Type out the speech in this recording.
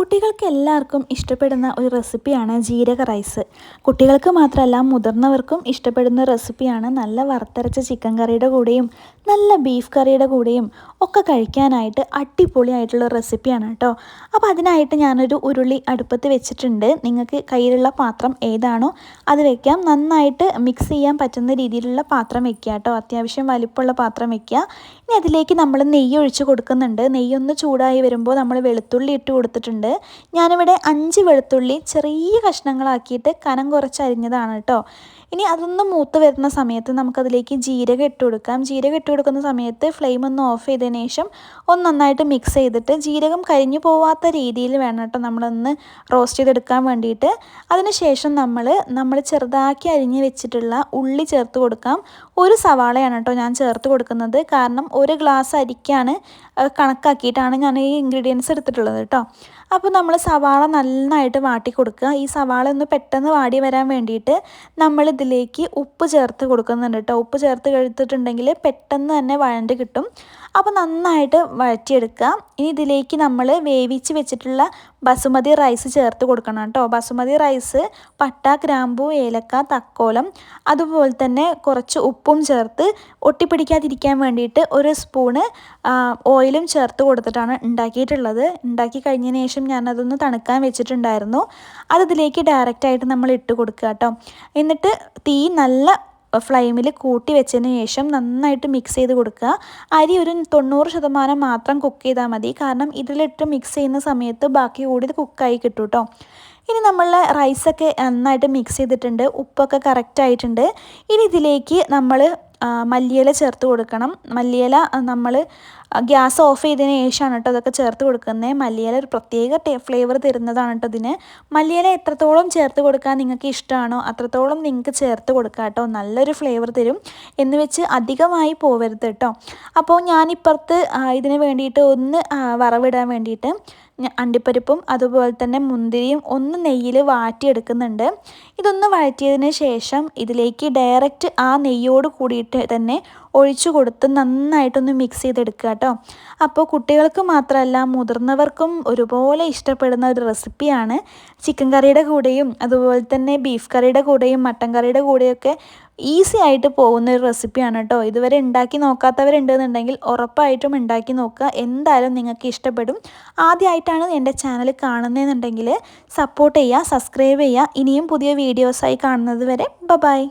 കുട്ടികൾക്ക് എല്ലാവർക്കും ഇഷ്ടപ്പെടുന്ന ഒരു റെസിപ്പിയാണ് ജീരക റൈസ്. കുട്ടികൾക്ക് മാത്രമല്ല മുതിർന്നവർക്കും ഇഷ്ടപ്പെടുന്ന റെസിപ്പിയാണ്. നല്ല വറുത്തരച്ച ചിക്കൻ കറിയുടെ കൂടെയും നല്ല ബീഫ് കറിയുടെ കൂടെയും ഒക്കെ കഴിക്കാനായിട്ട് അടിപൊളിയായിട്ടുള്ള റെസിപ്പിയാണ് കേട്ടോ. അപ്പോൾ അതിനായിട്ട് ഞാനൊരു ഉരുളി അടുപ്പത്ത് വെച്ചിട്ടുണ്ട്. നിങ്ങൾക്ക് കയ്യിലുള്ള പാത്രം ഏതാണോ അത് വെക്കാം. നന്നായിട്ട് മിക്സ് ചെയ്യാൻ പറ്റുന്ന രീതിയിലുള്ള പാത്രം വെക്കുക കേട്ടോ. അത്യാവശ്യം വലിപ്പമുള്ള പാത്രം വെക്കുക. ഇനി അതിലേക്ക് നമ്മൾ നെയ്യ് ഒഴിച്ച് കൊടുക്കുന്നുണ്ട്. നെയ്യൊന്ന് ചൂടായി വരുമ്പോൾ നമ്മൾ വെളുത്തുള്ളി ഇട്ട് കൊടുത്തിട്ടുണ്ട്. ഞാനിവിടെ 5 വെളുത്തുള്ളി ചെറിയ കഷ്ണങ്ങളാക്കിയിട്ട് കനം കുറച്ച് അരിഞ്ഞതാണ് കേട്ടോ. ഇനി അതൊന്ന് മൂത്ത് വരുന്ന സമയത്ത് നമുക്കതിലേക്ക് ജീരകം ഇട്ട് കൊടുക്കാം. ജീരകം ഇട്ട് കൊടുക്കുന്ന സമയത്ത് ഫ്ലെയിം ഒന്ന് ഓഫ് ചെയ്തതിന് ശേഷം ഒന്ന് നന്നായിട്ട് മിക്സ് ചെയ്തിട്ട് ജീരകം കരിഞ്ഞു പോവാത്ത രീതിയിൽ വേണം കേട്ടോ നമ്മളൊന്ന് റോസ്റ്റ് ചെയ്തെടുക്കാൻ വേണ്ടിയിട്ട്. അതിനുശേഷം നമ്മൾ ചെറുതാക്കി അരിഞ്ഞ് വെച്ചിട്ടുള്ള ഉള്ളി ചേർത്ത് കൊടുക്കാം. ഒരു സവാളയാണ് കേട്ടോ ഞാൻ ചേർത്ത് കൊടുക്കുന്നത്. കാരണം 1 ഗ്ലാസ് അരിക്കാണ് കണക്കാക്കിയിട്ടാണ് ഞാൻ ഈ ഇൻഗ്രീഡിയൻസ് എടുത്തിട്ടുള്ളത് കേട്ടോ. അപ്പോൾ നമ്മൾ സവാള നന്നായിട്ട് വാട്ടി കൊടുക്കുക. ഈ സവാള ഒന്ന് പെട്ടെന്ന് വാടി വരാൻ വേണ്ടിയിട്ട് നമ്മളിതിലേക്ക് ഉപ്പ് ചേർത്ത് കൊടുക്കുന്നുണ്ട് കേട്ടോ. ഉപ്പ് ചേർത്ത് കഴിച്ചിട്ടുണ്ടെങ്കിൽ പെട്ടെന്ന് തന്നെ വഴണ്ട് കിട്ടും. അപ്പോൾ നന്നായിട്ട് വഴറ്റിയെടുക്കുക. ഇനി ഇതിലേക്ക് നമ്മൾ വേവിച്ച് വെച്ചിട്ടുള്ള ബസുമതി റൈസ് ചേർത്ത് കൊടുക്കണം കേട്ടോ. ബസുമതി റൈസ് പട്ട, ഗ്രാമ്പൂ, ഏലക്ക, തക്കോലം അതുപോലെ തന്നെ കുറച്ച് ഉപ്പും ചേർത്ത് ഒട്ടിപ്പിടിക്കാതിരിക്കാൻ വേണ്ടിയിട്ട് 1 സ്പൂണ് ഓയിലും ചേർത്ത് കൊടുത്തിട്ടാണ് ഉണ്ടാക്കിയിട്ടുള്ളത്. ഉണ്ടാക്കി കഴിഞ്ഞതിന് ശേഷം ഞാനതൊന്ന് തണുക്കാൻ വെച്ചിട്ടുണ്ടായിരുന്നു. അതിലേക്ക് ഡയറക്റ്റായിട്ട് നമ്മൾ ഇട്ട് കൊടുക്കുക കേട്ടോ. എന്നിട്ട് തീ നല്ല ഫ്ലെയിമിൽ കൂട്ടി വെച്ചതിന് ശേഷം നന്നായിട്ട് മിക്സ് ചെയ്ത് കൊടുക്കുക. അരി ഒരു 90% മാത്രം കുക്ക് ചെയ്താൽ മതി. കാരണം ഇതിലിട്ട് മിക്സ് ചെയ്യുന്ന സമയത്ത് ബാക്കി കൂടി ഇത് കുക്കായി കിട്ടും കേട്ടോ. ഇനി നമ്മളെ റൈസൊക്കെ നന്നായിട്ട് മിക്സ് ചെയ്തിട്ടുണ്ട്. ഉപ്പൊക്കെ കറക്റ്റായിട്ടുണ്ട്. ഇനി ഇതിലേക്ക് നമ്മൾ മല്ലിയില ചേർത്ത് കൊടുക്കണം. മല്ലിയില നമ്മൾ ഗ്യാസ് ഓഫ് ചെയ്തതിന് ശേഷമാണ് കേട്ടോ അതൊക്കെ ചേർത്ത് കൊടുക്കുന്നത്. മല്ലിയില ഒരു പ്രത്യേക ഫ്ലേവർ തരുന്നതാണ് കേട്ടോ ഇതിന്. മല്ലിയില എത്രത്തോളം ചേർത്ത് കൊടുക്കാൻ നിങ്ങൾക്ക് ഇഷ്ടമാണോ അത്രത്തോളം നിങ്ങൾക്ക് ചേർത്ത് കൊടുക്കുക കേട്ടോ. നല്ലൊരു ഫ്ലേവർ തരും. എന്ന് വെച്ച് അധികമായി പോവരുത് കേട്ടോ. അപ്പോൾ ഞാനിപ്പുറത്ത് ഇതിന് വേണ്ടിയിട്ട് ഒന്ന് വറവിടാൻ വേണ്ടിയിട്ട് അണ്ടിപ്പരിപ്പും അതുപോലെ തന്നെ മുന്തിരിയും ഒന്ന് നെയ്യിൽ വാട്ടിയെടുക്കുന്നുണ്ട്. ഇതൊന്ന് വഴറ്റിയതിന് ശേഷം ഇതിലേക്ക് ഡയറക്റ്റ് ആ നെയ്യോട് കൂടിയിട്ട് തന്നെ ഒഴിച്ചു കൊടുത്ത് നന്നായിട്ടൊന്ന് മിക്സ് ചെയ്തെടുക്കുക കേട്ടോ. അപ്പോൾ കുട്ടികൾക്ക് മാത്രമല്ല മുതിർന്നവർക്കും ഒരുപോലെ ഇഷ്ടപ്പെടുന്ന ഒരു റെസിപ്പിയാണ്. ചിക്കൻ കറിയുടെ കൂടെയും അതുപോലെ തന്നെ ബീഫ് കറിയുടെ കൂടെയും മട്ടൻ കറിയുടെ കൂടെയൊക്കെ ഈസി ആയിട്ട് പോകുന്ന ഒരു റെസിപ്പിയാണ് കേട്ടോ. ഇതുവരെ ഉണ്ടാക്കി നോക്കാത്തവരുണ്ടെന്നുണ്ടെങ്കിൽ ഉറപ്പായിട്ടും ഉണ്ടാക്കി നോക്കുക. എന്തായാലും നിങ്ങൾക്ക് ഇഷ്ടപ്പെടും. ആദ്യമായിട്ടാണ് എൻ്റെ ചാനൽ കാണുന്നതെന്നുണ്ടെങ്കിൽ സപ്പോർട്ട് ചെയ്യുക, സബ്സ്ക്രൈബ് ചെയ്യുക. ഇനിയും പുതിയ വീഡിയോസായി കാണുന്നത് വരെ ബൈ.